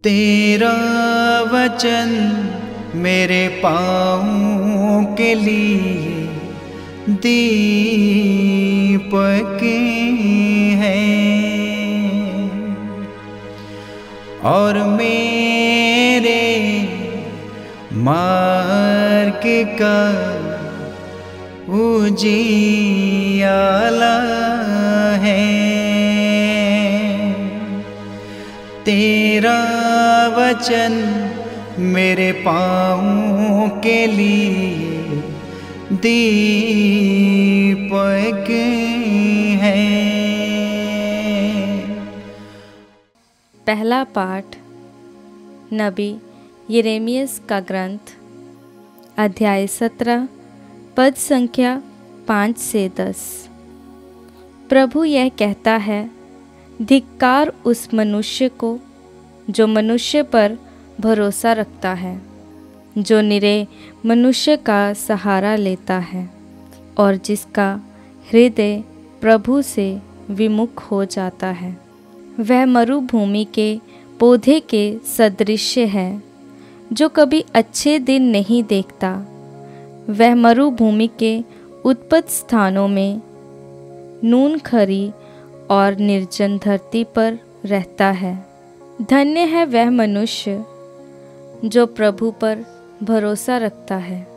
तेरा वचन मेरे पाँव के लिए दीपक है और मेरे मार्ग का उजियाला है। तेरा वचन मेरे पाँव के लिए दीपक है। पहला पाठ नबी यिर्मयाह का ग्रंथ, अध्याय 17, पद संख्या 5 से 10। प्रभु यह कहता है, धिक्कार उस मनुष्य को जो मनुष्य पर भरोसा रखता है, जो निरे मनुष्य का सहारा लेता है और जिसका हृदय प्रभु से विमुख हो जाता है। वह मरुभूमि के पौधे के सदृश है जो कभी अच्छे दिन नहीं देखता। वह मरुभूमि के उत्पत स्थानों में नून खरी और निर्जन धरती पर रहता है। धन्य है वह मनुष्य जो प्रभु पर भरोसा रखता है,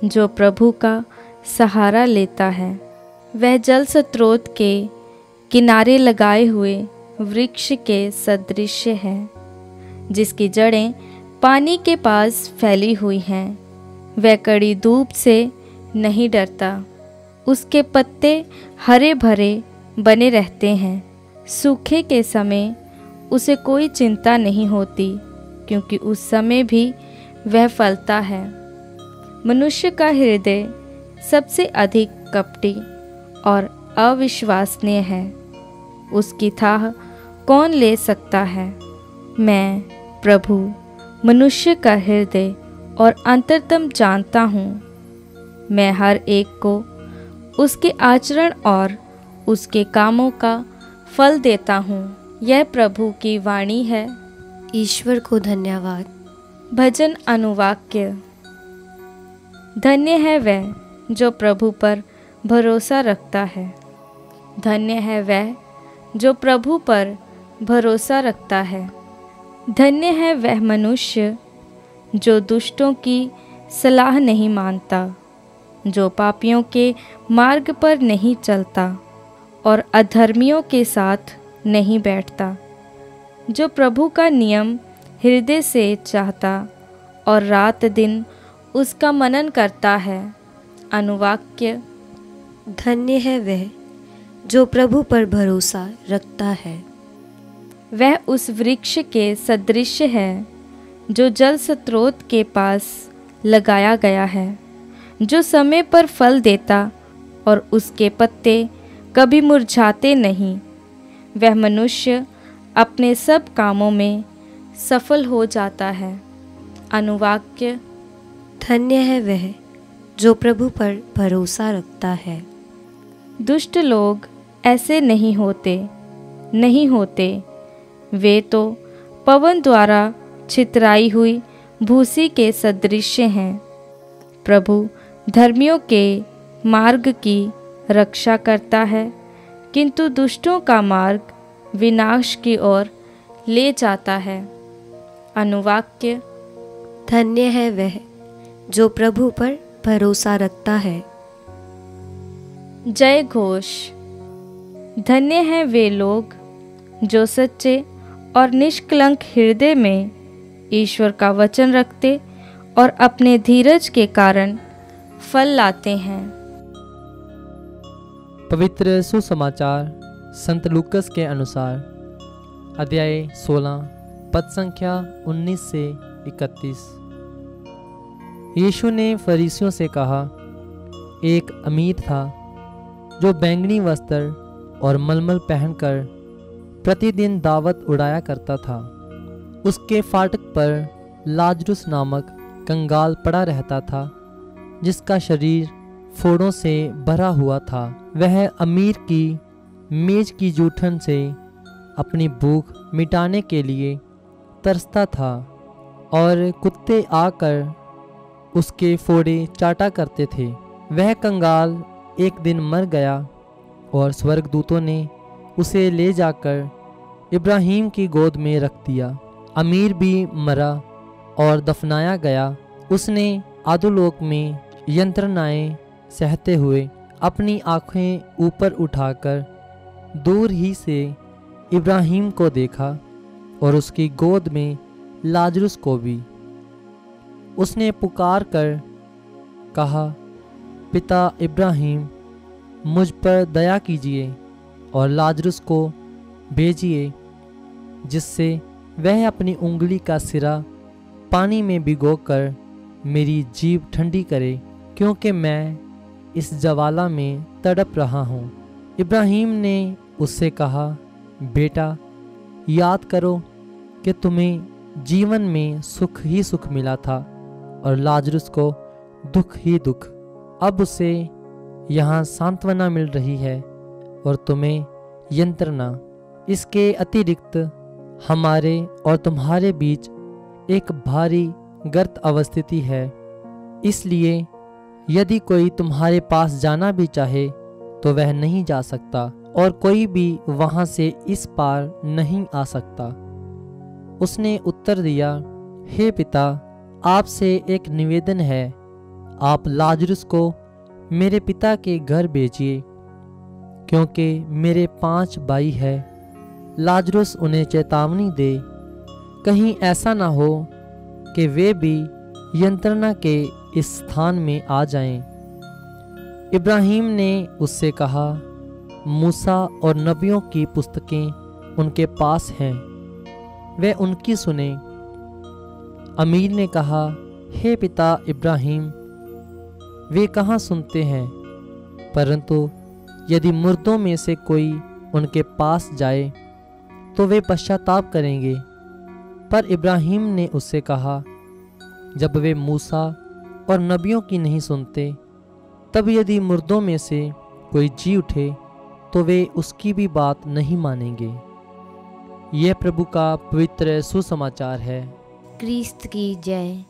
जो प्रभु का सहारा लेता है। वह जल स्रोत के किनारे लगाए हुए वृक्ष के सदृश है, जिसकी जड़ें पानी के पास फैली हुई हैं। वह कड़ी धूप से नहीं डरता, उसके पत्ते हरे भरे बने रहते हैं। सूखे के समय उसे कोई चिंता नहीं होती, क्योंकि उस समय भी वह फलता है। मनुष्य का हृदय सबसे अधिक कपटी और अविश्वसनीय है, उसकी थाह कौन ले सकता है। मैं प्रभु मनुष्य का हृदय और अंतरतम जानता हूँ। मैं हर एक को उसके आचरण और उसके कामों का फल देता हूँ। यह प्रभु की वाणी है। ईश्वर को धन्यवाद। भजन अनुवाक्य। धन्य है वह जो प्रभु पर भरोसा रखता है। धन्य है वह जो प्रभु पर भरोसा रखता है। धन्य है वह मनुष्य जो दुष्टों की सलाह नहीं मानता, जो पापियों के मार्ग पर नहीं चलता और अधर्मियों के साथ नहीं बैठता, जो प्रभु का नियम हृदय से चाहता और रात दिन उसका मनन करता है। अनुवाक्य। धन्य है वह जो प्रभु पर भरोसा रखता है। वह उस वृक्ष के सदृश है जो जल स्रोत के पास लगाया गया है, जो समय पर फल देता और उसके पत्ते कभी मुरझाते नहीं। वह मनुष्य अपने सब कामों में सफल हो जाता है। अनुवाक्य। धन्य है वह जो प्रभु पर भरोसा रखता है। दुष्ट लोग ऐसे नहीं होते। वे तो पवन द्वारा छितराई हुई भूसी के सदृश हैं। प्रभु धर्मियों के मार्ग की रक्षा करता है, किंतु दुष्टों का मार्ग विनाश की ओर ले जाता है। अनुवाक्य। धन्य है वह जो प्रभु पर भरोसा रखता है। जय घोष। धन्य हैं वे लोग जो सच्चे और निष्कलंक हृदय में ईश्वर का वचन रखते और अपने धीरज के कारण फल लाते हैं। पवित्र सुसमाचार संत लूकस के अनुसार, अध्याय 16, पद संख्या 19 से 31। यीशु ने फरीसियों से कहा, एक अमीर था जो बैंगनी वस्त्र और मलमल पहनकर प्रतिदिन दावत उड़ाया करता था। उसके फाटक पर लाजरुस नामक कंगाल पड़ा रहता था, जिसका शरीर फोड़ों से भरा हुआ था। वह अमीर की मेज की जूठन से अपनी भूख मिटाने के लिए तरसता था और कुत्ते आकर उसके फोड़े चाटा करते थे। वह कंगाल एक दिन मर गया और स्वर्गदूतों ने उसे ले जाकर इब्राहिम की गोद में रख दिया। अमीर भी मरा और दफनाया गया। उसने आदुलोक में यंत्रणाएं सहते हुए अपनी आंखें ऊपर उठाकर दूर ही से इब्राहिम को देखा और उसकी गोद में लाजरुस को भी। उसने पुकार कर कहा, पिता इब्राहिम, मुझ पर दया कीजिए और लाजरुस को भेजिए, जिससे वह अपनी उंगली का सिरा पानी में भिगोकर मेरी जीभ ठंडी करे, क्योंकि मैं इस ज्वाला में तड़प रहा हूँ। इब्राहिम ने उससे कहा, बेटा, याद करो कि तुम्हें जीवन में सुख ही सुख मिला था और लाजरुस को दुख ही दुख। अब उसे यहाँ सांत्वना मिल रही है और तुम्हें यंत्रणा। इसके अतिरिक्त हमारे और तुम्हारे बीच एक भारी गर्त अवस्थिति है। इसलिए यदि कोई तुम्हारे पास जाना भी चाहे तो वह नहीं जा सकता और कोई भी वहां से इस पार नहीं आ सकता। उसने उत्तर दिया, हे पिता, आपसे एक निवेदन है, आप लाजरुस को मेरे पिता के घर भेजिए, क्योंकि मेरे 5 भाई हैं। लाजरुस उन्हें चेतावनी दे, कहीं ऐसा ना हो कि वे भी यंत्रणा के इस स्थान में आ जाएं। इब्राहिम ने उससे कहा, मूसा और नबियों की पुस्तकें उनके पास हैं, वे उनकी सुने। अमीर ने कहा, हे पिता इब्राहिम, वे कहाँ सुनते हैं, परंतु यदि मुर्दों में से कोई उनके पास जाए तो वे पश्चाताप करेंगे। पर इब्राहिम ने उससे कहा, जब वे मूसा और नबियों की नहीं सुनते, तब यदि मुर्दों में से कोई जी उठे तो वे उसकी भी बात नहीं मानेंगे। यह प्रभु का पवित्र सुसमाचार है। क्रिस्त की जय।